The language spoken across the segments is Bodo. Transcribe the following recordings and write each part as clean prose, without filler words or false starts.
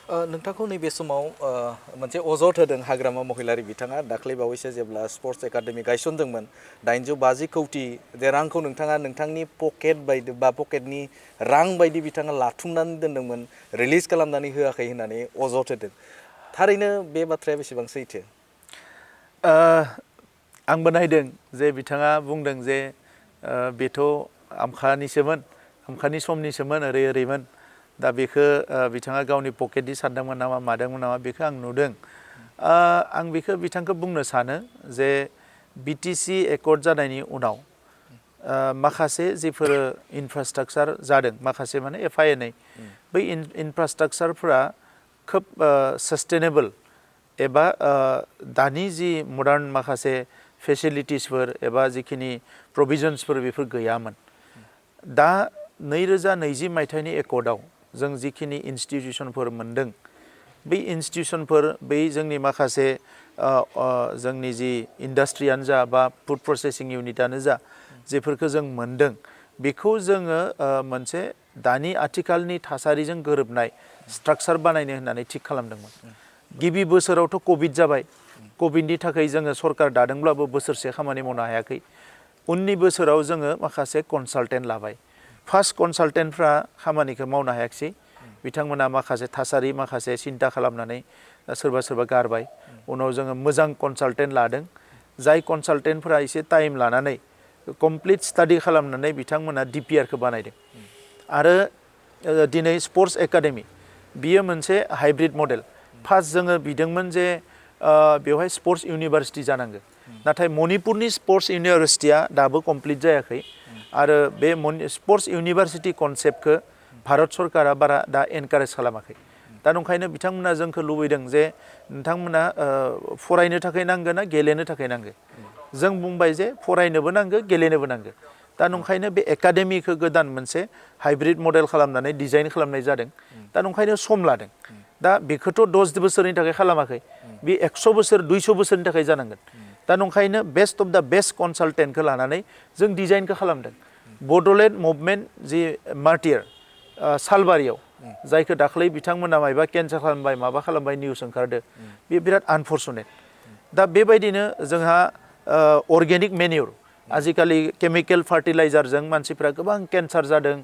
नोंथांखौ नैबे समाव मोनसे अजद होदों हाग्रामा महिलारि बिथाङा दाख्लै बावैसो जेब्ला स्पर्ट्स एकाडेमि गायसनदोंमोन 850 कौटि जे रांखौ नोंथाङा नोंथांनि पकेट बायदि बा पकेटनि रां बायदि बिथाङा लाथुमनानै दोनदोंमोन रिलिज खालामनानै होआखै होननानै अजद होदों थारैनो बे बाथ्राया बेसेबां सैथो आंबो नायदों जे बिथाङा बुंदों जे बेथ' आमखानिसोमोन आमखानि समनिसोमोन ओरैमोन दा बेखौ बिथाङा गावनि पकेटनि सानदोंमोन नामा मादोंमोन नामा बेखौ आं नुदों आं बेखौ बिथांखौ बुंनो सानो जे बिटिसि एकर्ड जानायनि उनाव माखासे जिफोर इनफ्रास्ट्राक्चार जादों माखासे माने एफा एनै बै इनफ्रास्ट्राक्चारफोरा खोब सास्टेनेबल एबा दानि जि मडार्न माखासे फेसिलिटिसफोर एबा जिखिनि प्रभिजन्सफोर बेफोर गैयामोन दा 2020 मायथाइनि एकर्डआव जों जिखिनि इन्स्टिटिउसनफोर मोनदों बै इन्स्टिटिउसनफोर बै जोंनि माखासे जोंनि जि इन्डास्ट्रियानो जा बा फुड प्रसेसिं इउनिटआनो जा जेफोरखौ जों मोनदों बेखौ जोङो मोनसे दानि आथिखालनि थासारिजों गोरोबनाय स्ट्राक्चार बानायनो होननानै थिक खालामदोंमोन गिबि बोसोरावथ' कोविड जाबाय कोविडनि थाखाय जोङो सरकार दादोंब्लाबो बोसोरसे खामानि मावनो हायाखै उननि बोसोराव जोङो माखासे कनसालटेन्ट लाबाय फार्स्ट कनसालटेन्टफ्रा खामानिखौ मावनो हायाखिसै बिथांमोना माखासे थासारि माखासे सिन्था खालामनानै सोरबा सोरबा गारबाय उनाव जोङो मोजां कनसालटेन्ट लादों जाय कनसालटेन्टफोरा एसे टाइम लानानै कमप्लिट स्टाडि खालामनानै बिथांमोना डिपिआरखौ बानायदों आरो दिनै स्पर्ट्स एकाडेमि बियो मोनसे हाइब्रिद मडेल फार्स्ट जोङो बिदोंमोन जे बेवहाय स्पर्ट्स इउनिभार्सिटि जानांगौ नाथाय मणिपुरनि स्पर्ट्स इउनिभार्सिटिया दाबो कमप्लिट जायाखै आरो बे स्पर्ट्स इउनिभार्सिटि कनसेप्टखौ भारत सरकारा बारा दा एनकारेज खालामाखै दा नंखायनो बिथांमोना जोंखौ लुबैदों जे नोंथांमोना फरायनो थाखाय नांगौ ना गेलेनो थाखाय नांगौ जों बुंबाय जे फरायनोबो नांगौ गेलेनोबो नांगौ दा नंखायनो बे एकाडेमिखौ गोदान मोनसे हाइब्रिद मडेल खालामनानै डिजाइन खालामनाय जादों दा नंखायनो सम लादों दा बेखौथ' 10 बोसोरनि थाखाय खालामाखै बे 100 बोसोर 200 बोसोरनि थाखाय जानांगोन दा नंखायनो बेस्ट अफ द बेस्ट कनसालटेन्टखौ लानानै जों डिजाइनखौ खालामदों बड'लेण्ड मुभमेन्ट जि मार्टियार सालबारियाव जायखौ दाख्लै बिथांमोना मायबा केन्सेल खालामबाय माबा खालामबाय निउस ओंखारदो बे बिराद आनफर्चुनेट दा बेबायदिनो जोंहा अर्गेनिक मेन्युर आजिखालि केमिकेल फार्टिलाइजारजों मानसिफ्रा गोबां केन्सार जादों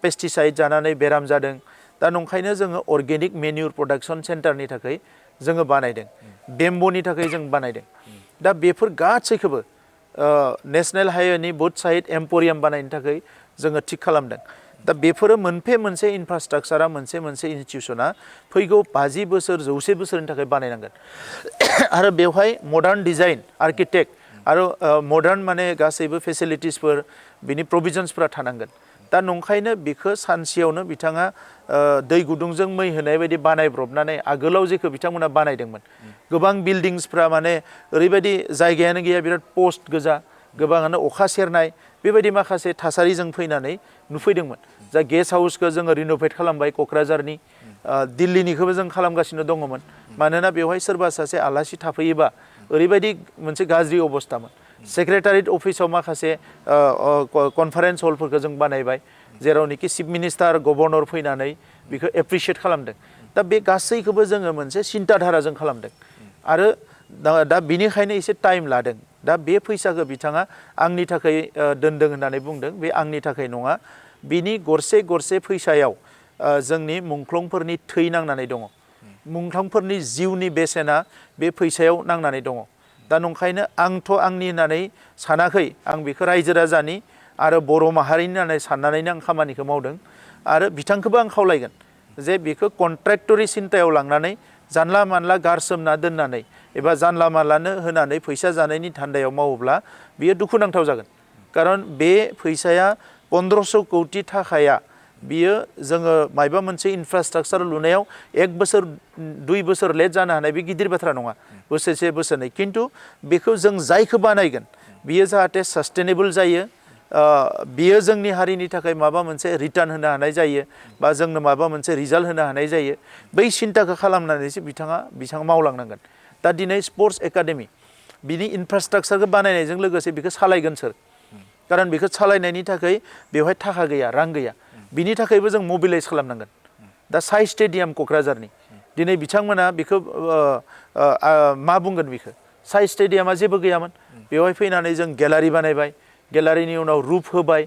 पेस्टिसाइड जानानै बेराम जादों दा नंखायनो जोङो अर्गेनिक मेन्युर प्रडाक्शन सेन्टारनि थाखाय जोङो बानायदों बेम्ब'नि थाखाय जों बानायदों दा बेफोर गासैखौबो नेशनेल हाइवेनि बोथ साइड एम्प'रियाम बानायनो थाखाय जोङो थिक खालामदों दा बेफोरो मोनसे इनफ्रास्ट्राक्चारा मोनसे इन्स्टिटिउसना फैगौ 50 बोसोर 100 बोसोरनि थाखाय बानायनांगोन आरो बेवहाय मडार्न डिजाइन आर्किटेक्ट आरो मडार्न माने गासैबो फेसिलिटिसफोर बिनि प्रभिजन्सफोरा थानांगोन दा नंखायनो बेखौ सानसेयावनो बिथाङा दै गुदुंजों मै होनाय बायदि बानायब्रबनानै आगोलाव जेखौ बिथांमोना बानायदोंमोन गोबां बिल्डिंसफ्रा माने ओरैबायदि जायगायानो गैया बिराद पोस्ट गोजा गोबाङानो अखा सेरनाय बेबायदि माखासे थासारिजों फैनानै नुफैदोंमोन जा गेस्ट हाउसखौ जोङो रिन'भेट खालामबाय क'क्राझारनि दिल्लीनिखौबो जों खालामगासिनो दङमोन मानोना बेवहाय सोरबा सासे आलासि थाफैयोबा ओरैबायदि मोनसे गाज्रि अबस्थामोन सेक्रेटारियेट अफिसाव माखासे कनफारेन्स हलफोरखौ जों बानायबाय जेरावनोखि चिफ मिनिस्टार गभर्नर फैनानै बेखौ एप्रिसियेट खालामदों दा बे गासैखौबो जोङो मोनसे सिन्ताधाराजों खालामदों आरो दा बिनिखायनो एसे टाइम लादों दा बे फैसाखौ बिथाङा आंनि थाखाय दोनदों होननानै बुंदों बे आंनि थाखाय नङा बिनि गरसे गरसे फैसायाव जोंनि मुंख्लंफोरनि थै नांनानै दङ मुंख्लंफोरनि जिउनि बेसेना बे फैसायाव नांनानै दङ दा नंखायनो आंथ' आंनि होननानै सानाखै आं बेखौ रायजो राजानि आरो बर' माहारिनि होननानै साननानैनो आं खामानिखौ मावदों आरो बिथांखौबो आं खावलायगोन जे बेखौ कन्ट्रेक्टरि सिन्तायाव लांनानै जानला मानला गारसोमना दोननानै एबा जानला मानलानो होनानै फैसा जानायनि धान्दायाव मावोब्ला बियो दुखुनांथाव जागोन खारन बे फैसाया 1500 कौटि थाखाया बियो जोङो मायबा मोनसे इनफ्रास्ट्राक्चार लुनायाव 1 बोसोर 2 बोसोर लेट जानो हानाय बे गिदिर बाथ्रा नङा बोसोरसे बोसोरनै खिन्थु बेखौ जों जायखौ बानायगोन बियो जाहाथे सास्टेनेबल जायो बियो जोंनि हारिनि थाखाय माबा मोनसे रिटार्न होनो हानाय जायो बा जोंनो माबा मोनसे रिजाल्ट होनो हानाय जायो बै सिन्ताखौ खालामनानैसो बिथाङा मावलांनांगोन दा दिनै स्पर्ट्स एकाडेमि बिनि इनफ्रास्ट्राक्चारखौ बानायनायजों लोगोसे बेखौ सालायगोन सोर खारन बेखौ सालायनायनि थाखाय बेवहाय थाखा गैया रां गैया बिनि थाखायबो जों मोबिलाइज खालामनांगोन दा साइ स्टेडियाम क'क्राझारनि दिनै बिथांमोना बेखौ मा बुंगोन बेखौ साइ स्टेडियामा जेबो गैयामोन बेवहाय फैनानै जों गेलारि बानायबाय गेलारिनि उनाव रुफ होबाय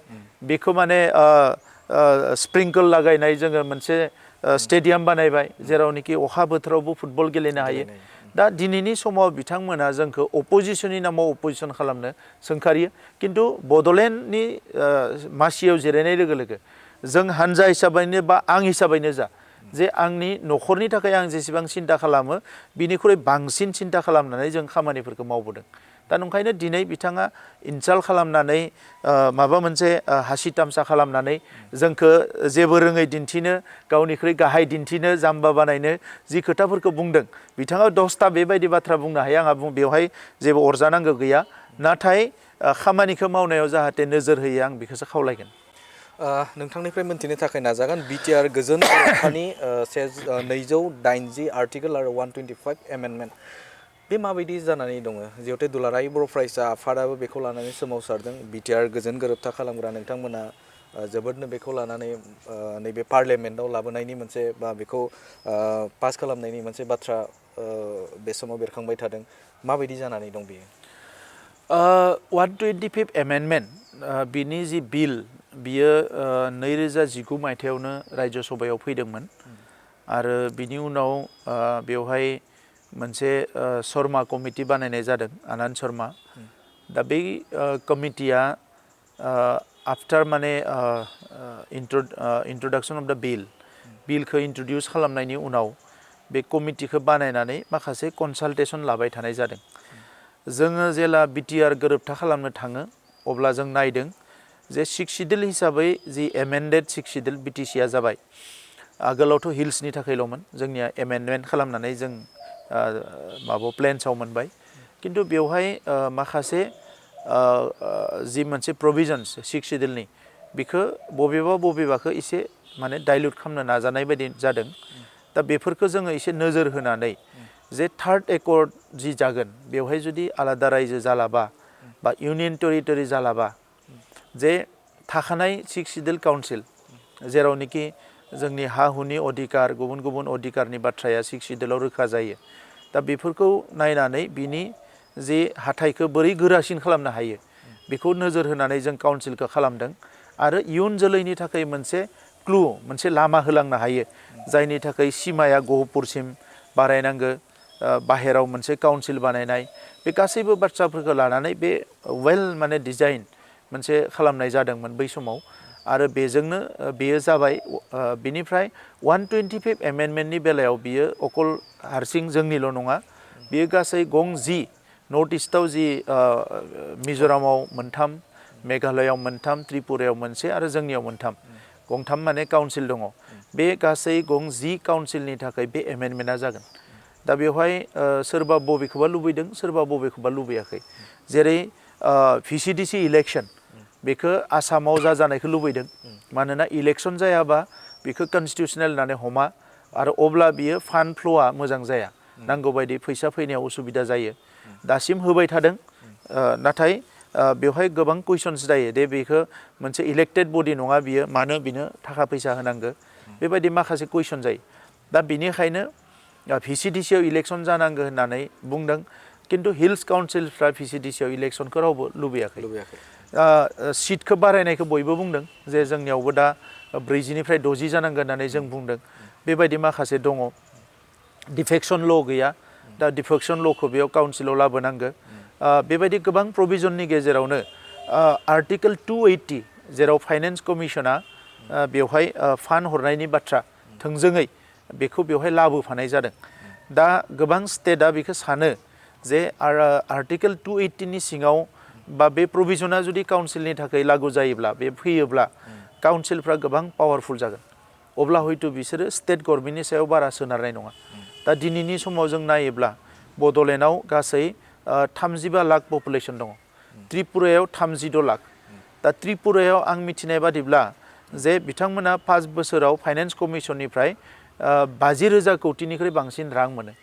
बेखौ माने स्प्रिंकल लागायनाय जोङो मोनसे स्टेडियाम बानायबाय जेरावनोखि अखा बोथोरावबो फुटबल गेलेनो हायो दा दिनैनि समाव बिथांमोना जोंखौ अपोजिशननि नामाव अपोजिशन खालामनो सोंखारियो खिन्थु बड'लेण्डनि मासियाव जिरायनाय लोगो लोगो जों हानजा हिसाबैनो बा आं हिसाबैनो जा जे आंनि न'खरनि थाखाय आं जेसेबां सिन्था खालामो बिनिख्रुइ बांसिन सिन्था खालामनानै जों खामानिफोरखौ मावबोदों दा नंखायनो दिनै बिथाङा इनसाल्ट खालामनानै माबा मोनसे हासि तामसा खालामनानै जोंखौ जेबो रोङै दिन्थिनो गावनिख्रुइ गाहाय दिन्थिनो जाम्बा बानायनो जि खोथाफोरखौ बुंदों बिथाङा 10ता बेबायदि बाथ्रा बुंनो हायो आंहा बेवहाय जेबो अरजानांगौ गैया नाथाय खामानिखौ मावनायाव जाहाथे नोजोर होयो आं बेखौसो खावलायगोन नोंथांनिफ्राय मोनथिनो थाखाय नाजागोन बिटिआर गोजोन गोरोबथानि 280 आर्टिकेल आरो 125 एमेन्डमेन्ट बे माबायदि जानानै दङ जिहेतु दुलाराय बर' फरायसा आफादाबो बेखौ लानानै सोमावसारदों बिटिआर गोजोन गोरोबथा खालामग्रा नोंथांमोना जोबोदनो बेखौ लानानै नैबे पार्लियामेन्टआव लाबोनायनि मोनसे बा बेखौ पास खालामनायनि मोनसे बाथ्रा बे समाव बेरखांबाय थादों माबायदि जानानै दं बेयो 125 एमेन्डमेन्ट बिनि जि बिल बियो 2019 मायथाइयावनो राज्य सभायाव फैदोंमोन आरो बिनि उनाव बेवहाय मोनसे शर्मा कमिटि बानायनाय जादों आनन्द शर्मा दा बे कमिटिया आफ्टार माने इंट्रोडक्शन अफ द बिलखौ इंट्रोड्यूस खालामनायनि उनाव बे कमिटिखौ बानायनानै माखासे कनसाल्टेशन लाबाय थानाय जादों जोङो जेला बिटिआर गोरोबथा खालामनो थाङो अब्ला जों नायदों जे 6 शिड्यूल हिसाबै जि एमेन्डेड 6 शिड्यूल बिटिसिआ जाबाय आगोलावथ' हिल्सनि थाखायल'मोन जोंनिया एमेन्डमेन्ट खालामनानै जों माबा प्लेन्सआव मोनबाय खिन्थु बेवहाय माखासे जि मोनसे प्रोविजन्स 6 शिड्यूलनि बेखौ बबेबाखौ एसे माने डाइल्यूट खालामनो नाजानाय बायदि जादों दा बेफोरखौ जोङो एसे नोजोर होनानै जे थार्ड एकर्ड जि जागोन बेवहाय जुदि आलादा रायजो जालाबा बा इउनियन टेरिटरि जालाबा जे थाखानाय 6 शिड्यूल काउन्सिल जेरावनोखि जोंनि हा हुनि अधिकार गुबुन गुबुन अधिकारनि बाथ्राया 6 शिड्यूलाव रोखा जायो दा बेफोरखौ नायनानै बिनि जे हाथाइखौ बोरै गोरासिन खालामनो हायो बेखौ नोजोर होनानै जों काउन्सिलखौ खालामदों आरो इयुन जोलैनि थाखाय मोनसे क्लु मोनसे लामा होलांनो हायो जायनि थाखाय सिमाया गहपुरसिम बारायनांगौ बाहेराव मोनसे काउन्सिल बानायनाय बे गासैबो बाथ्राफोरखौ लानानै बे वेल माने डिजाइन मोनसे खालामनाय जादोंमोन बै समाव आरो बेजोंनो बेयो जाबाय बिनिफ्राय 125 एमेन्डमेन्टनि बेलायाव बियो अकल हारसिं जोंनिल' नङा बियो गासै गं 10 नर्थ इस्टआव जि मिजोरामाव 3 मेघालयआव 3 त्रिपुरायाव मोनसे आरो जोंनियाव 3 गंथाम माने काउन्सिल दङ बे गासै गं 10 काउन्सिलनि थाखाय बे एमेन्डमेन्टआ जागोन दा बेवहाय सोरबा बबेखौबा लुबैदों सोरबा बबेखौबा लुबैयाखै जेरै भिसिडिसि इलेक्शन बेखौ आसामाव जानायखौ लुबैदों मानोना इलेक्शन जायाबा बेखौ कन्स्टिट्यूशनेल होननानै हमा आरो अब्ला बियो फान्ड फ्ल'आ मोजां जाया नांगौ बायदि फैसा फैनायाव उसुबिदा जायो दासिम होबाय थादों नाथाय बेवहाय गोबां कुइसन्स जायो दे बेखौ मोनसे इलेक्टेड बडि नङा बियो मानो बिनो थाखा फैसा होनांगौ बेबायदि माखासे कुइसन जायो दा बिनिखायनो भिसिडिसिआव इलेक्शन जानांगौ होननानै बुंदों खिन्थु हिल्स काउन्सिलफ्रा भिसिडिसिआव इलेक्शनखौ रावबो लुबैयाखै सिटखौ बारायनायखौ बयबो बुंदों जे जोंनियावबो दा 40 निफ्राय 60 जानांगोन होननानै जों बुंदों बेबायदि माखासे दङ डिफेक्शन ल' गैया दा डिफेक्शन ल'खौ बेयाव काउन्सिलाव लाबोनांगौ बेबायदि गोबां प्रभिजननि गेजेरावनो आर्टिकेल 280 जेराव फाइनेन्स कमिशना बेवहाय फान्ड हरनायनि बाथ्रा थोंजोङै बेखौ बेवहाय लाबोफानाय जादों दा गोबां स्टेटआ बेखौ सानो जे आर्टिकेल 280 नि सिङाव बा बे प्रभिजना जुदि काउन्सिलनि थाखाय लागु जायोब्ला बे फैयोब्ला काउन्सिलफ्रा गोबां पावारफुल जागोन अब्ला हयथ' बिसोरो स्टेट गभर्नमेन्टनि सायाव बारा सोनारनाय नङा दा दिनैनि समाव जों नायोब्ला बड'लेण्डआव गासै 35 लाख पपुलेसन दङ त्रिपुरायाव 32 लाख दा त्रिपुरायाव आं मिथिनाय बादिब्ला जे बिथांमोना 5 बोसोराव फाइनेन्स कमिशननिफ्राय 50,000 कौटिनिख्रुइ बांसिन रां मोनो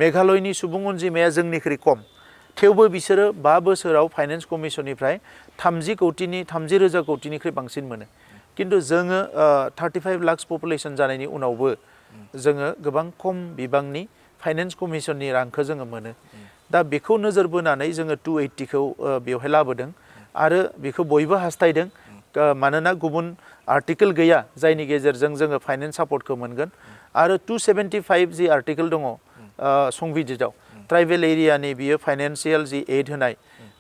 मेघालयनि सुबुं अनजिमाया जोंनिख्रुइ खम थेवबो बिसोरो 5 बोसोराव फाइनेन्स कमिशननिफ्राय 30,000 कौटिनिख्रुइ बांसिन मोनो किन्तु जोङो 35 लाख पपुलेसन जानायनि उनावबो जोङो गोबां खम बिबांनि फाइनेन्स कमिसननि रांखौ जोङो मोनो दा बेखौ नोजोर बोनानै जोङो 280खौ बेवहाय लाबोदों आरो बेखौ बयबो हास्थायदों मानोना गुबुन आर्टिकेल गैया जायनि गेजेरजों जोङो फाइनेन्स सापर्टखौ मोनगोन आरो 275 जि आर्टिकेल दङ संबिजितआव ट्राइबेल एरियानि बियो फाइनेन्सियेल जि एड होनाय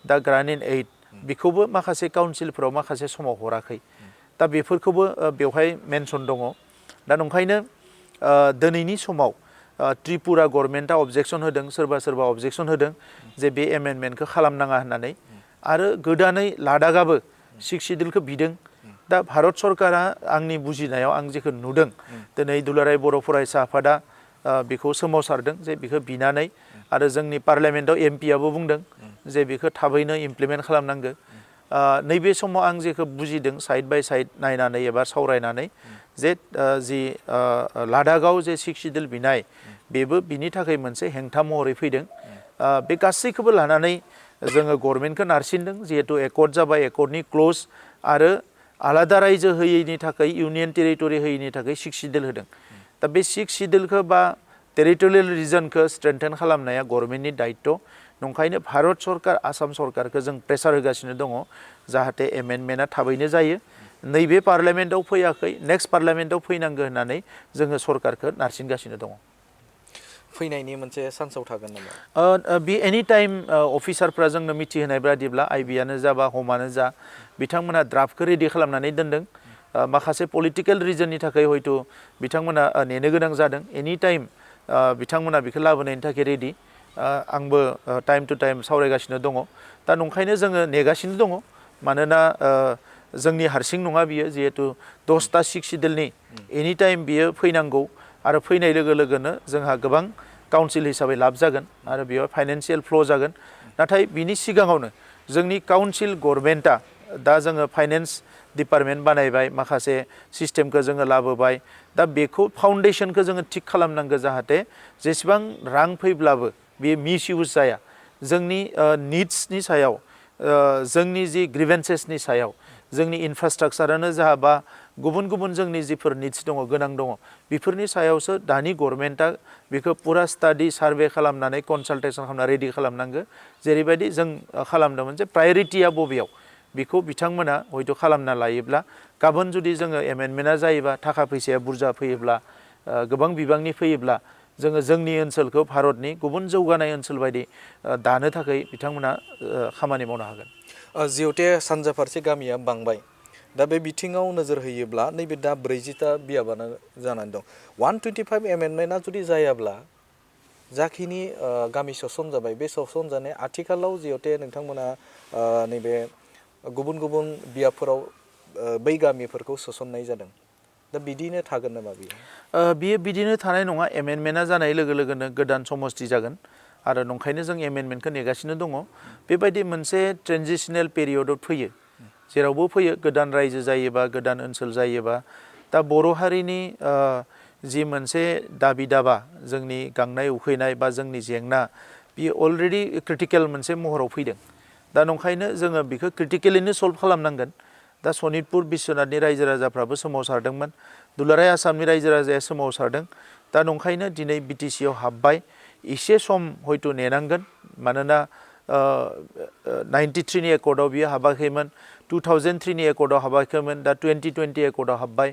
दा ग्रान्ट एड बेखौबो माखासे काउन्सिलफोराव माखासे समाव हराखै दा बेफोरखौबो बेवहाय मेनसन दङ दा नंखायनो दिनैनि समाव त्रिपुरा गभर्नमेन्टआ अबजेक्सन होदों सोरबा अबजेक्सन होदों जे बे एमेन्डमेन्टखौ खालामनाङा होननानै आरो गोदानै लादाखआबो 6 सिडिउलखौ बिदों दा भारत सरकारा आंनि बुजिनायाव आं जेखौ नुदों दिनै दुलाराय बर' फरायसा आफादा बेखौ सोमावसारदों जे बेखौ बिनानै आरो जोंनि पार्लियामेन्टआव एमपिआबो बुंदों जे बेखौ थाबैनो इमप्लिमेन्ट खालामनांगौ नैबे समाव आं जेखौ बुजिदों साइड बाय साइड नायनानै एबा सावरायनानै जे जि लादाखआव जे 6 सिडिउल बिनाय बेबो बिनि थाखाय मोनसे हेंथा महरै फैदों बे गासैखौबो लानानै जोङो गभर्नमेन्टखौ नारसिनदों जिहेतु एकर्ड जाबाय एकर्डनि क्ल'ज आरो आलादा रायजो होयैनि थाखाय इउनियन टेरिटरि होयैनि थाखाय 6 सिडिउल होदों दा बे 6 सिडिउलखौ बा टेरिटरियेल रिजनखौ स्ट्रेंथेन खालामनाया गभर्नमेन्टनि दायित्व नंखायनो भारत सरकार आसाम सरकारखौ जों प्रेसार होगासिनो दङ जाहाथे एमेन्डमेन्टआ थाबैनो जायो नैबे पार्लियामेन्टआव फैयाखै नेक्स्ट पार्लियामेन्टआव फैनांगौ होननानै जोङो सरकारखौ नारसिनगासिनो दङ फैनायनि मोनसे चान्सआव थागोन नामा बे एनि टाइम अफिसारफ्रा जोंनो मिथिहोनाय बादिब्ला आइबिआनो जा बा हमआनो जा बिथांमोना ड्राफ्टखौ रेडि खालामनानै दोनदों माखासे पलिटिकेल रिजननि थाखाय हयथ' बिथांमोना नेनो गोनां जादों एनि टाइम बिथांमोना बेखौ लाबोनायनि थाखाय रेडि आंबो टाइम टु टाइम सावरायगासिनो दङ दा नंखायनो जोङो नेगासिनो दङ मानोना जोंनि हारसिं नङा बियो जिहेतु 10टा 6 सिडिउलनि एनि टाइम बियो फैनांगौ आरो फैनाय लोगो लोगोनो जोंहा गोबां काउन्सिल हिसाबै लाब जागोन आरो बेयाव फाइनेन्सियेल फ्ल' जागोन नाथाय बिनि सिगाङावनो जोंनि काउन्सिल गभर्नमेन्टआ दा जोङो फाइनेन्स डिपार्टमेन्ट बानायबाय माखासे सिस्टेमखौ जोङो लाबोबाय दा बेखौ फाउन्डेसनखौ जोङो थिक खालामनांगौ जाहाथे जेसेबां रां फैब्लाबो बे मिस इउज जाया जोंनि निड्सनि सायाव जोंनि जि ग्रिभेन्सेसनि सायाव जोंनि इनफ्रास्ट्राक्चारानो जा बा गुबुन गुबुन जोंनि जिफोर निड्स दङ गोनां दङ बेफोरनि सायावसो दानि गभर्नमेन्टआ बेखौ पुरा स्टाडि सार्भे खालामनानै कनसालटेसन खालामना रेडि खालामनांगौ जेरैबायदि जों खालामदोंमोन जे प्रायरिटिया बबेयाव बेखौ बिथांमोना हयथ' खालामना लायोब्ला गाबोन जुदि जोङो एमेन्डमेन्टआ जायोबा थाखा फैसाया बुरजा फैयोब्ला गोबां बिबांनि फैयोब्ला जोङो जोंनि ओनसोलखौ भारतनि गुबुन जौगानाय ओनसोल बायदि दानो थाखाय बिथांमोना खामानि मावनो हागोन जिहेते सानजा फारसे गामिया बांबाय दा बे बिथिङाव नोजोर होयोब्ला नैबे दा 40टा बियाबानो जानानै दं 125 एमेन्डमेन्टआ जुदि जायाब्ला जाखिनि गामि सोसनजाबाय बे सोसनजानाय आथिखालाव जिहेते नोंथांमोना नैबे गुबुन गुबुन बियाबफोराव बै गामिफोरखौ सोसननाय जादों दा बिदिनो थागोन नामा बियो बिदिनो थानाय नङा एमेन्डमेन्टआ जानाय लोगो लोगोनो गोदान समस्ति जागोन आरो नंखायनो जों एमेन्डमेन्टखौ नेगासिनो दङ बेबायदि मोनसे ट्रेन्जिसनेल पेरियडआव फैयो जेरावबो फैयो गोदान रायजो जायोबा गोदान ओनसोल जायोबा दा बर' हारिनि जि मोनसे दाबि दाबा जोंनि गांनाय उखैनाय बा जोंनि जेंना बियो अलरेडि क्रिटिकेल मोनसे महराव फैदों दा नंखायनो जोङो बेखौ क्रिटिकेलिनो सल्भ खालामनांगोन दा सनितपुर बिश्वनाथनि रायजो राजाफ्राबो सोमावसारदोंमोन दुलाराय आसामनि रायजो राजाया सोमावसारदों दा नंखायनो दिनै बिटिसिआव हाबबाय एसे सम हयथ' नेनांगोन मानोना 93नि एकर्डआव बियो हाबाखैमोन 2003नि एकर्डआव हाबाखैमोन दा 2020 एकर्डआव हाबबाय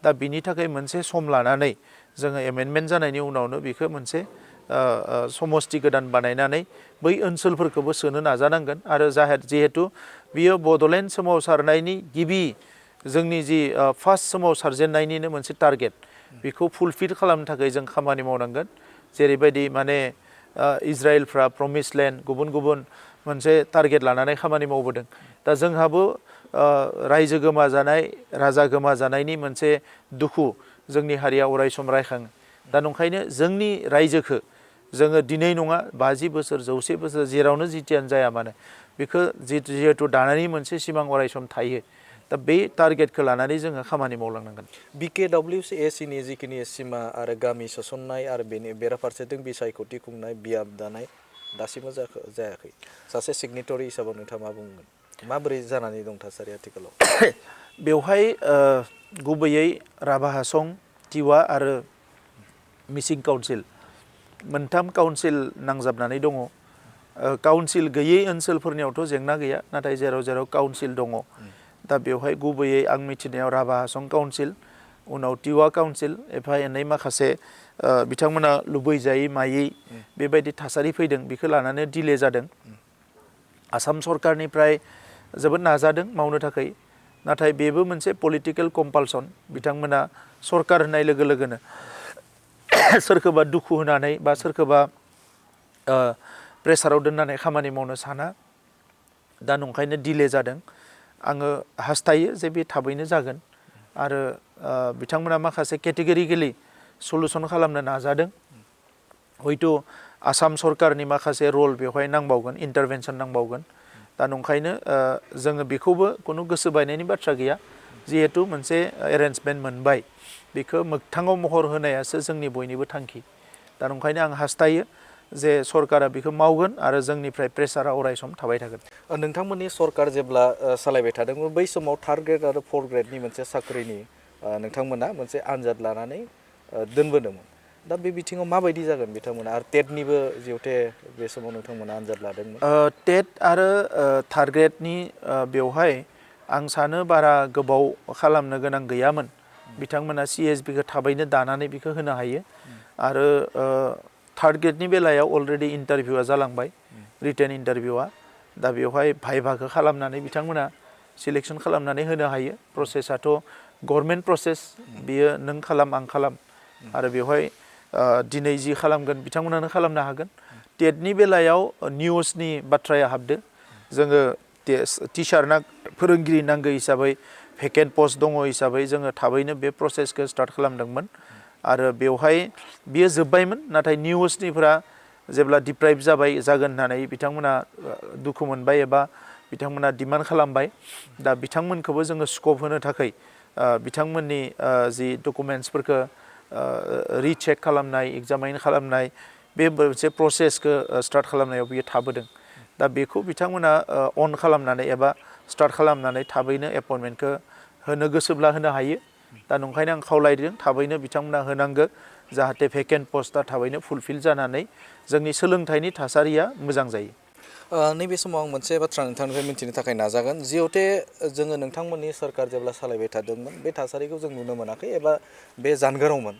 दा बिनि थाखाय मोनसे सम लानानै जोङो एमेन्डमेन्ट जानायनि उनावनो बेखौ मोनसे समस्ति गोदान बानायनानै बै ओनसोलफोरखौबो सोनो नाजानांगोन आरो जिहेतु बियो बड'लेण्ड सोमावसारनायनि गिबि जोंनि जि फार्स्ट सोमावसारजेननायनिनो मोनसे टारगेट बेखौ फुलफिल खालामनो थाखाय जों खामानि मावनांगोन जेरैबायदि माने इजराइलफ्रा प्रमिस लेन्ड गुबुन गुबुन मोनसे टारगेट लानानै खामानि मावबोदों दा जोंहाबो रायजो गोमाजानाय राजा गोमाजानायनि मोनसे दुखु जोंनि हारिया अरायसम रायखाङो दा नंखायनो जोंनि रायजोखौ जोङो दिनै नङा 50 बोसोर 100 बोसोर जेरावनो जितियानो जाया मानो बेखौ जिहेतु दानायनि मोनसे सिमां अरायसम थायो दा बे टारगेटखौ लानानै जोङो खामानि मावलांनांगोन BKWCACनि जिखिनि सिमा आरो गामि सोसननाय आरो बेनि बेराफारसेथिं बिसायख'थि खुंनाय बियाब दानाय दासिमबो जायाखै सासे सिगनेटरि हिसाबै नोंथाङा मा बुंगोन माबोरै जानानै दं थासारि आथिखालाव बेवहाय गुबैयै राभा हासं टिवा आरो मिसिं काउन्सिल मोनथाम काउन्सिल नांजाबनानै दङ काउन्सिल गैयै ओनसोलफोरनियावथ' जेंना गैया नाथाय जेराव जेराव काउन्सिल दङ दा बेवहाय गुबैयै आं मिथिनायाव राभा हासं काउन्सिल उनाव टिवा काउन्सिल एफा एनै माखासे बिथांमोना लुबैजायै मायै बेबायदि थासारि फैदों बेखौ लानानै डिले जादों आसाम सरकारनिफ्राय जोबोद नाजादों मावनो थाखाय नाथाय बेबो मोनसे पलिटिकेल कम्पालसन बिथांमोना सरकार होननाय लोगो लोगोनो सोरखौबा दुखु होनानै बा सोरखौबा प्रेसाराव दोननानै खामानि मावनो साना दा नंखायनो डिले जादों आङो हास्थायो जे बे थाबैनो जागोन आरो बिथांमोना माखासे केटेगरिकेलि सलुसन खालामनो नाजादों हयथ' आसाम सरकारनि माखासे रल बेवहाय नांबावगोन इन्टारभेनसन नांबावगोन दा नंखायनो जोङो बेखौबो खुनु गोसो बायनायनि बाथ्रा गैया जिहेतु मोनसे एरेन्जमेन्ट मोनबाय बेखौ मोगथाङाव महर होनायासो जोंनि बयनिबो थांखि दा नंखायनो आं हास्थायो जे सरकारा बेखौ मावगोन आरो जोंनिफ्राय प्रेसारा अराय सम थाबाय थागोन नोंथांमोननि सरकार जेब्ला सालायबाय थादोंमोन बै समाव 3rd ग्रेड आरो 4th ग्रेडनि मोनसे साख्रिनि नोंथांमोना मोनसे आनजाद लानानै दोनबोदोंमोन दा बे बिथिङाव माबायदि जागोन बिथांमोना आरो टेटनिबो जिहेथे बे समाव नोंथांमोना आनजाद लादोंमोन टेट आरो 3rd ग्रेडनि बेवहाय आं सानो बारा गोबाव खालामनो गोनां गैयामोन बिथांमोना CSBखौ थाबैनो दानानै बेखौ होनो हायो आरो 3rd ग्रेडनि बेलायाव अलरेडि इन्टारभिउआ जालांबाय रिटेन इन्टारभिउआ दा बेवहाय भाइभाखौ खालामनानै बिथांमोना सिलेक्सन खालामनानै होनो हायो प्रसेसआथ' गभर्नमेन्ट प्रसेस बियो नों खालाम आं खालाम आरो बेवहाय दिनै जि खालामगोन बिथांमोनानो खालामनो हागोन टेटनि बेलायाव निउसनि बाथ्राया हाबदो जोङो टिचार फोरोंगिरि नांगौ हिसाबै भेकेन्ट पस्ट दङ हिसाबै जोङो थाबैनो बे प्रसेसखौ स्टार्ट खालामदोंमोन आरो बेवहाय बियो जोब्बायमोन नाथाय निउसनिफ्रा जेब्ला डिप्राइभ जागोन होननानै बिथांमोना दुखु मोनबाय एबा बिथांमोना डिमान्ड खालामबाय दा बिथांमोनखौबो जोङो स्कप होनो थाखाय बिथांमोननि जि डकुमेन्ट्सफोरखौ रिचेक खालामनाय एग्जामाइन खालामनाय बे मोनसे प्रसेसखौ स्टार्ट खालामनायाव बियो थाबोदों दा बेखौ बिथांमोना अन खालामनानै एबा स्टार्ट खालामनानै थाबैनो एपइन्टमेन्टखौ होनो गोसोब्ला होनो हायो दा नंखायनो आं खावलायदों थाबैनो बिथांमोना होनांगौ जाहाथे भेकेन्ट पस्टआ थाबैनो फुलफिल जानानै जोंनि सोलोंथाइनि थासारिया मोजां जायो नैबे समाव आं मोनसे बाथ्रा नोंथांनिफ्राय मिथिनो थाखाय नाजागोन जिहेते जोङो नोंथांमोननि सरकार जेब्ला सालायबाय थादोंमोन बे थासारिखौ जों नुनो मोनाखै एबा बे जानगारावमोन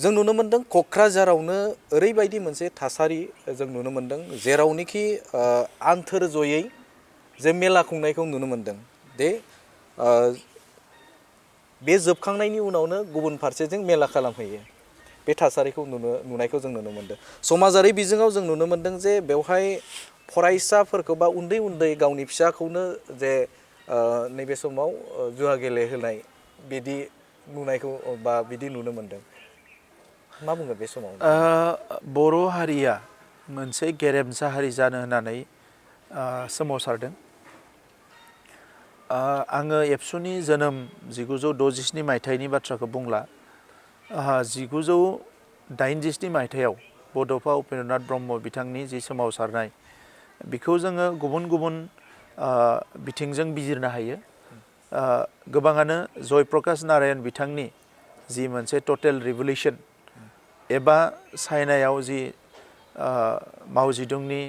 जों नुनो मोनदों क'क्राझारावनो ओरैबायदि मोनसे थासारि जों नुनो मोनदों जेरावनोखि आन्थोर जयै जे मेला खुंनायखौ नुनो मोनदों बे जोबखांनायनि उनावनो गुबुन फारसेजों मेला खालामहैयो बे थासारिखौ नुनायखौ जों नुनो मोनदों समाजारि बिजोङाव जों नुनो मोनदों जे बेवहाय फरायसाफोरखौ बा उन्दै उन्दै गावनि फिसाखौनो जे नैबे समाव जुवा गेलेहोनाय बिदि नुनायखौ बा बिदि नुनो मोनदों मा बुङो बे समाव बर' हारिया मोनसे गेरेमसा हारि जानो होननानै सोमावसारदों आङो एबसुनि जोनोम 1967 मायथाइनि बाथ्राखौ बुंला 1968 मायथाइयाव बड'फा उपेन्द्रनाथ ब्रह्म बिथांनि जि सोमावसारनाय बेखौ जोङो गुबुन गुबुन बिथिंजों बिजिरनो हायो गोबाङानो जयप्रकाश नारायण बिथांनि जि मोनसे टटेल रिभलिउसन एबा चाइनायाव जि माव जेदुंनि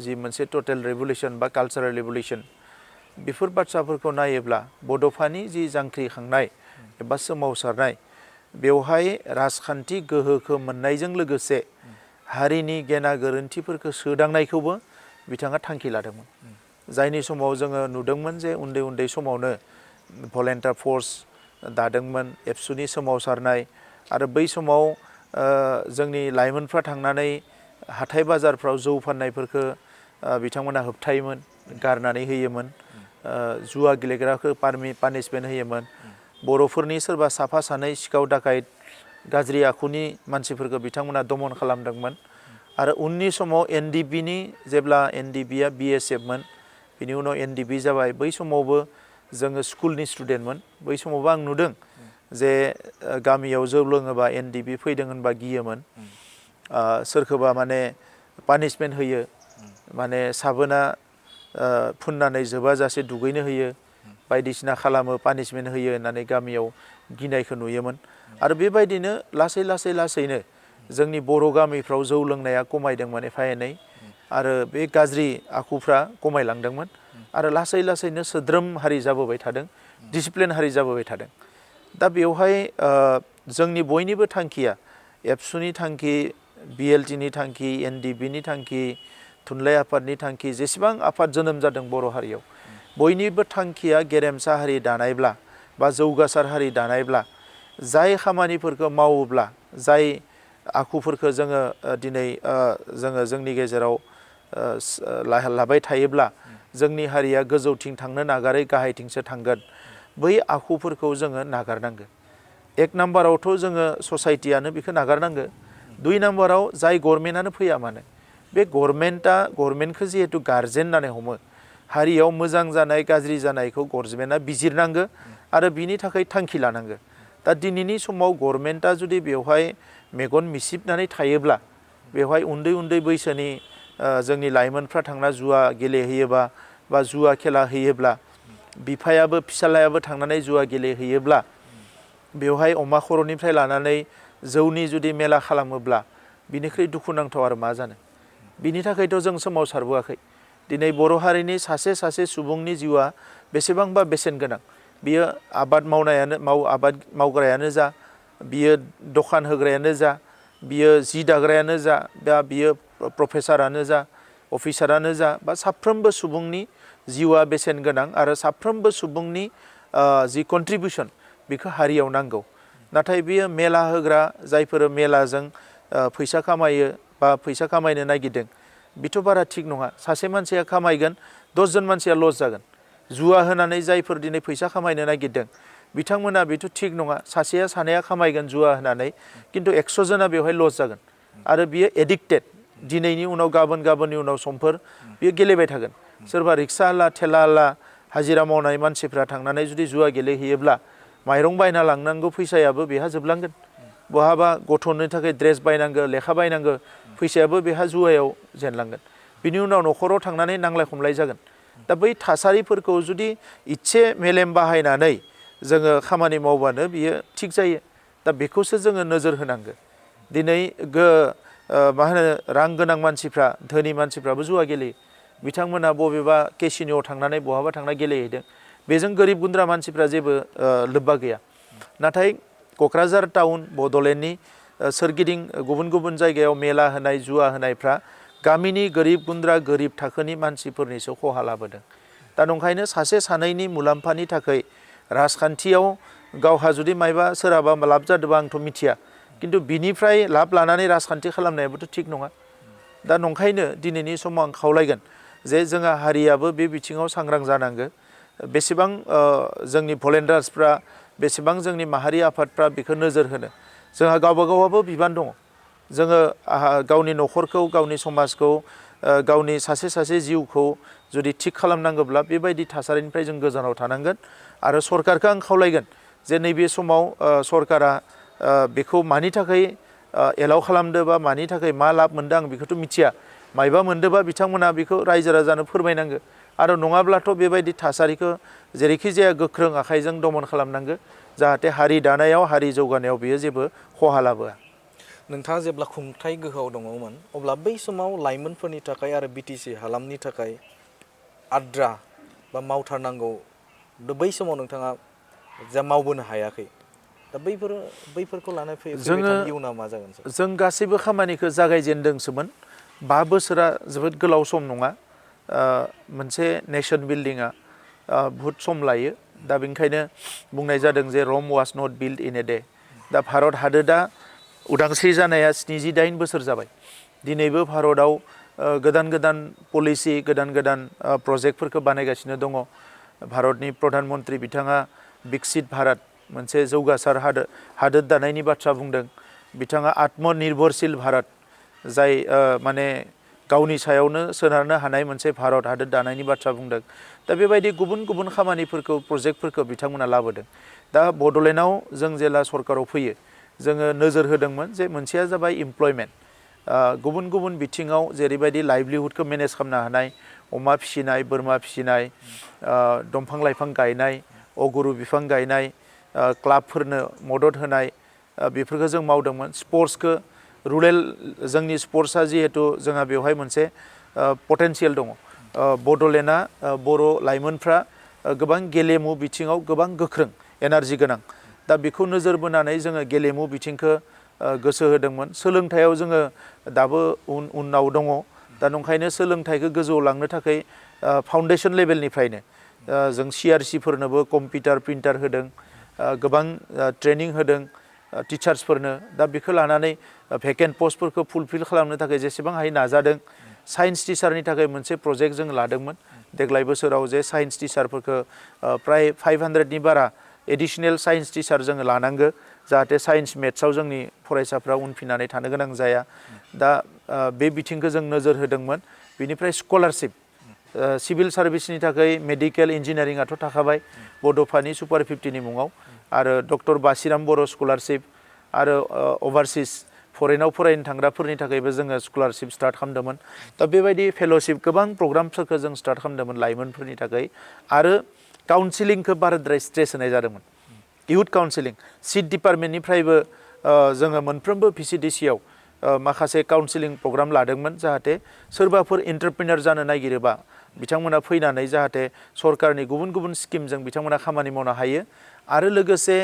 जि मोनसे टटेल रिभलिउसन बा कालचारेल रिभलिउसन बेफोर बाथ्राफोरखौ नायोब्ला बड'फानि जि जांख्रिखांनाय एबा सोमावसारनाय बेवहाय राजखान्थि गोहोखौ मोननायजों लोगोसे हारिनि गेना गोरोन्थिफोरखौ सोदांनायखौबो बिथाङा थांखि लादोंमोन जायनि समाव जोङो नुदोंमोन जे उन्दै उन्दै समावनो भलेन्टियार फर्स दादोंमोन एबसुनि सोमावसारनाय आरो बै समाव जोंनि लाइमोनफ्रा थांनानै हाथाय बाजारफ्राव जौ फाननायफोरखौ बिथांमोना होबथायोमोन गारनानै होयोमोन जुवा गेलेग्राखौ पानिशमेन्ट होयोमोन बर'फोरनि सोरबा साफा सानै सिखाव दाखायत गाज्रि आखुनि मानसिफोरखौ बिथांमोना दमन खालामदोंमोन आरो उननि समाव NDPनि जेब्ला NDPआ BSFमोन बिनि उनाव NDP जाबाय बै समावबो जोङो स्कुलनि स्टुडेन्टमोन बै समावबो आं नुदों जे गामियाव जौ लोङोबा NDP फैदों होनबा गियोमोन सोरखौबा माने पानिशमेन्ट होयो माने साबोना फुननानै जोबाजासे दुगैनो होयो बायदिसिना खालामो पानिशमेन्ट होयो होननानै गामियाव गिनायखौ नुयोमोन आरो बेबायदिनो लासैनो जोंनि बर' गामिफ्राव जौ लोंनाया खमायदोंमोन एफा एनै आरो बे गाज्रि आखुफ्रा खमायलांदोंमोन आरो लासैनो सोद्रोम हारि जाबोबाय थादों डिसिप्लिन हारि जाबोबाय थादों दा बेवहाय जोंनि बयनिबो थांखिया एबसुनि थांखि बिएलटिनि थांखि एनडिबिनि थांखि थुनलाइ आफादनि थांखि जेसेबां आफाद जोनोम जादों बर' हारियाव बयनिबो थांखिया गेरेमसा हारि दानायब्ला बा जौगासार हारि दानायब्ला जाय खामानिफोरखौ मावोब्ला जाय आखुफोरखौ जोङो दिनै जोङो जोंनि गेजेराव लाबाय थायोब्ला जोंनि हारिया गोजौथिं थांनो नागारै गाहायथिंसो थांगोन बै आखुफोरखौ जोङो नागारनांगोन एक नाम्बारावथ' जोङो ससाइटियानो बेखौ नागारनांगो दुइ नाम्बाराव जाय गभर्नमेन्टआनो फैया मानो बे गभर्नमेन्टखौ जिहेतु गार्जेन होननानै हमो हारियाव मोजां जानाय गाज्रि जानायखौ गभर्नमेन्टआ बिजिरनांगो आरो बिनि थाखाय थांखि लानांगो दा दिनैनि समाव गभर्नमेन्टआ जुदि बेवहाय मेगन मिसिबनानै थायोब्ला बेवहाय उन्दै बैसोनि जोंनि लाइमोनफ्रा थांना जुवा गेलेहैयोबा बा जुवा खेला होयोब्ला बिफायाबो फिसालायाबो थांनानै जुवा गेलेहैयोब्ला बेवहाय अमा खर'निफ्राय लानानै जौनि जुदि मेला खालामोब्ला बिनिख्रुइ दुखुनांथाव आरो मा जानो बिनि थाखायथ' जों सोमावसारबोआखै दिनै बर' हारिनि सासे सुबुंनि जिउआ बेसेबांबा बेसेन गोनां बियो आबाद मावग्रायानो जा बियो दखान होग्रायानो जा बियो जि दाग्रायानो जा बा बियो प्रफेसारानो जा अफिसारानो जा बा साफ्रोमबो सुबुंनि जिउआ बेसेन गोनां आरो साफ्रोमबो सुबुंनि जि कन्ट्रिबिउसन बेखौ हारियाव नांगौ नाथाय बियो मेला होग्रा जायफोर मेलाजों फैसा खामायो बा फैसा खामायनो नागिरदों बेथ' बारा थिग नङा सासे मानसिया खामायगोन 10 जन मानसिया लस जागोन जुवा होनानै जायफोर दिनै फैसा खामायनो नागिरदों बिथांमोना बेथ' थिग नङा सासेया सानैया खामायगोन जुवा होनानै खिन्थु 100 जना बेवहाय लस जागोन आरो बियो एडिक्टेड दिनैनि उनाव गाबोननि उनाव समफोर बियो गेलेबाय थागोन सोरबा रिक्सावाला थेलावाला हाजिरा मावनाय मानसिफ्रा थांनानै जुदि जुवा गेलेहैयोब्ला माइरं बायना लांनांगौ फैसायाबो बेहा जोबलांगोन बहाबा गथ'नो थाखाय ड्रेस बायनांगौ लेखा बायनांगौ फैसायाबो बेहा जुवायाव जेनलांगोन बिनि उनाव न'खराव थांनानै नांलाय खमलाय जागोन दा बै थासारिफोरखौ जुदि इसे मेलेम बाहायनानै जोङो खामानि मावबानो बियो थिग जायो दा बेखौसो जोङो नोजोर होनांगौ दिनै मा होनो रां गोनां मानसिफ्रा धोनि मानसिफ्राबो जुवा गेलेयो बिथांमोना बबेबा केसिनोआव थांनानै बहाबा थांना गेलेहैदों बेजों गोरिब गुन्द्रा मानसिफ्रा जेबो लोब्बा गैया नाथाय क'क्राझार टाउन बड'लेण्डनि सोरगिदिं गुबुन जायगायाव मेला होनाय जुवा होनायफ्रा गामिनि गोरिब गुन्द्रा गोरिब थाखोनि मानसिफोरनिसो खहा लाबोदों दा नंखायनो सासे सानैनि मुलाम्फानि थाखाय राजखान्थियाव गावहा जुदि मायबा सोरहाबा लाब जादोंबा आंथ' मिथिया खिन्थु बिनिफ्राय लाब लानानै राजखान्थि खालामनायाबोथ' थिग नङा दा नंखायनो दिनैनि समाव आं खावलायगोन जे जोंहा हारियाबो बे बिथिङाव सांग्रां जानांगौ बेसेबां जोंनि भलेन्टियार्सफ्रा बेसेबां जोंनि माहारि आफादफ्रा बेखौ नोजोर होनो जोंहा गावबागावाबो बिबान दङ जोङो गावनि न'खरखौ गावनि समाजखौ गावनि सासे जिउखौ जुदि थिग खालामनांगौब्ला बेबायदि थासारिनिफ्राय जों गोजानाव थानांगोन आरो सरकारखौ आं खावलायगोन जे नैबे समाव सरकारा बेखौ मानि थाखाय एलाउ खालामदो बा मानि थाखाय मा लाब मोनदों आं बेखौथ' मिथिया मायबा मोनदोंबा बिथांमोना बेखौ रायजो राजानो फोरमायनांगौ आरो नङाब्लाथ' बेबायदि थासारिखौ जेरैखि जाया गोख्रों आखाइजों दमन खालामनांगौ जाहाथे हारि दानायाव हारि जौगानायाव बेयो जेबो खहा लाबोआ नोंथाङा जेब्ला खुंथाय गोहोआव दङमोन अब्ला बै समाव लाइमोनफोरनि थाखाय आरो बिटिसि हालामनि थाखाय आद्रा बा मावथारनांगौ बै समाव नोंथाङा जा मावबोनो हायाखै दा बैफोरखौ लानानै फैबाय थानाय इयुनाव मा जागोन जों गासैबो खामानिखौ जागायजेनदोंसोमोन 5 बोसोरा जोबोद गोलाव सम नङा मोनसे नेशन बिल्डिंआ बहुद सम लायो दा बेनिखायनो बुंनाय जादों जे Rome was not built in a day दा भारत हादोरा उदांस्रि जानाया 78 बोसोर जाबाय दिनैबो भारतआव गोदान पलिसि गोदान प्रजेक्टफोरखौ बानायगासिनो दङ भारतनि प्रधान मन्त्रि बिथाङा विकसित भारत मोनसे जौगासार हादोर दानायनि बाथ्रा बुंदों बिथाङा आत्मनिर्भरशील भारत जाय माने गावनि सायावनो सोनारनो हानाय मोनसे भारत हादोर दानायनि बाथ्रा बुंदों दा बेबायदि गुबुन खामानिफोरखौ प्रजेक्टफोरखौ बिथांमोना लाबोदों दा बड'लेण्डआव जों जेला सरकाराव फैयो जोङो नोजोर होदोंमोन जे मोनसेया जाबाय इमप्लयमेन्ट गुबुन बिथिङाव जेरैबायदि लाइभलिहुडखौ मेनेज खालामनो हानाय अमा फिसिनाय बोरमा फिसिनाय दंफां लाइफां गायनाय अगुरु बिफां गायनाय क्लाबफोरनो मदद होनाय बेफोरखौ जों मावदोंमोन स्पर्ट्सखौ रुरेल जोंनि स्पर्ट्सआ जिहेतु जोंहा बेवहाय मोनसे पटेनशियल दङ बड'लेण्डआ बर' लाइमोनफ्रा गोबां गेलेमु बिथिङाव गोबां गोख्रों एनार्जि गोनां दा बेखौ नोजोर बोनानै जोङो गेलेमु बिथिंखौ गोसो होदोंमोन सोलोंथायाव जोङो दाबो उनाव दङ दा नंखायनो सोलोंथाइखौ गोजौआव लांनो थाखाय फाउन्डेसन लेभेलनिफ्रायनो जों CRC फोरनोबो कम्पिउटार प्रिन्टार होदों गोबां ट्रेनिं होदों टिचार्सफोरनो दा बेखौ लानानै भेकेन्ट पस्टफोरखौ फुलफिल खालामनो थाखाय जेसेबां हायो नाजादों साइन्स टिचारनि थाखाय मोनसे प्रजेक्ट जों लादोंमोन देग्लाय बोसोराव जे साइन्स टिचारफोरखौ प्राय 500नि बारा एडिशनेल साइन्स टिचार जोङो लानांगो जाहाथे साइन्स मेथ्सआव जोंनि फरायसाफ्रा उनफिननानै थानो गोनां जाया दा बे बिथिंखौ जों नोजोर होदोंमोन बिनिफ्राय स्कलारशिप सिभिल सार्भिसनि थाखाय मेडिकेल इन्जिनियारिंआथ' थाखाबाय बड'फानि सुपार 50नि मुङाव आरो डक्टर बासिराम बर' स्कलारशिप आरो अभारसिस फरेनाव फरायनो थांग्राफोरनि थाखायबो जोङो स्कलारशिप स्टार्ट खालामदोंमोन दा बेबायदि फेल'शिप गोबां प्रग्रामफोरखौ जों स्टार्ट खालामदोंमोन लाइमोनफोरनि थाखाय आरो काउन्सिलिंखौ बाराद्राय स्ट्रेस होनाय जादोंमोन इयुथ काउन्सिलिं सिट डिपार्टमेन्टनिफ्रायबो जोङो मोनफ्रोमबो VCDCआव माखासे काउन्सिलिं प्रग्राम लादोंमोन जाहाथे सोरबाफोर एन्टारप्रिनार जानो नागिरोबा बिथांमोना फैनानै जाहाथे सरकारनि गुबुन गुबुन स्किमजों बिथांमोना खामानि मावनो हायो आरो लोगोसे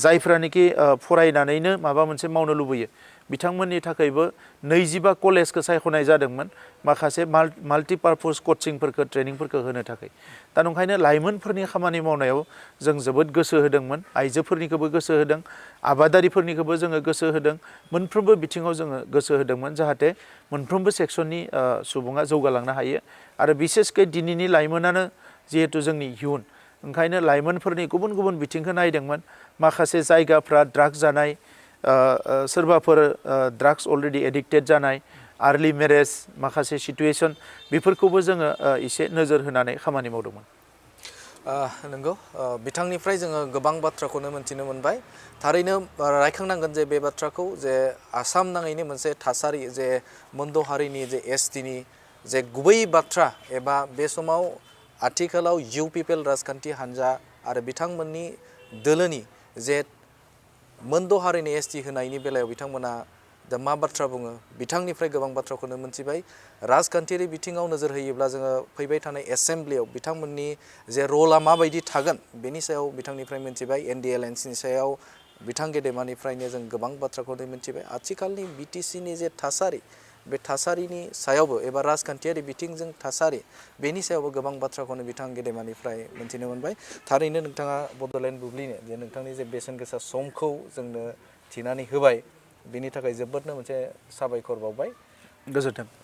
जायफ्रानोखि फरायनानैनो माबा मोनसे मावनो लुबैयो बिथांमोननि थाखायबो 25 कलेजखौ सायख'नाय जादोंमोन माखासे माल्टिपार्पस कचिंफोरखौ ट्रेनिंफोरखौ होनो थाखाय दा नंखायनो लाइमोनफोरनि खामानि मावनायाव जों जोबोद गोसो होदोंमोन आइजोफोरनिखौबो गोसो होदों आबादारिफोरनिखौबो जोङो गोसो होदों मोनफ्रोमबो बिथिङाव जोङो गोसो होदोंमोन जाहाथे मोनफ्रोमबो सेक्सननि सुबुङा जौगालांनो हायो आरो बिसेसकै दिनैनि लाइमोनानो जिहेतु जोंनि इयुन ओंखायनो लाइमोनफोरनि गुबुन गुबुन बिथिंखौ नायदोंमोन माखासे जायगाफ्रा ड्राग्स जानाय सोरबाफोर ड्राग्स अलरेडि एडिक्टेड जानाय आर्लि मेरेज माखासे सिटुएसन बेफोरखौबो जोङो एसे नोजोर होनानै खामानि मावदोंमोन नंगौ बिथांनिफ्राय जोङो गोबां बाथ्राखौनो मोनथिनो मोनबाय थारैनो रायखांनांगोन जे बे बाथ्राखौ जे आसाम नाङैनो मोनसे थासारि जे मोनद' हारिनि जे STनि जे गुबै बाथ्रा एबा बे समाव आथिखालाव UPPL राजखान्थि हान्जा आरो बिथांमोननि दोलोनि जे मोनद' हारिनि ST होनायनि बेलायाव बिथांमोना दा मा बाथ्रा बुङो बिथांनिफ्राय गोबां बाथ्राखौनो मोनथिबाय राजखान्थियारि बिथिङाव नोजोर होयोब्ला जोङो फैबाय थानाय एसेम्ब्लियाव बिथांमोननि जे रला माबायदि थागोन बेनि सायाव बिथांनिफ्राय मोनथिबाय ND एलायन्सनि सायाव बिथां गेदेमानिफ्रायनो जों गोबां बाथ्राखौनो मोनथिबाय आथिखालनि BTCनि जे थासारि बे थासारिनि सायावबो एबा राजखान्थियारि बिथिंजों थासारि बेनि सायावबो गोबां बाथ्राखौनो बिथां गेदेमानिफ्राय मोनथिनो मोनबाय थारैनो नोंथाङा बड'लेण्ड बुब्लिनो जे नोंथांनि जे बेसेन गोसा समखौ जोंनो थिनानै होबाय बिनि थाखाय जोबोदनो मोनसे साबायखर बावबाय गोजोन्थों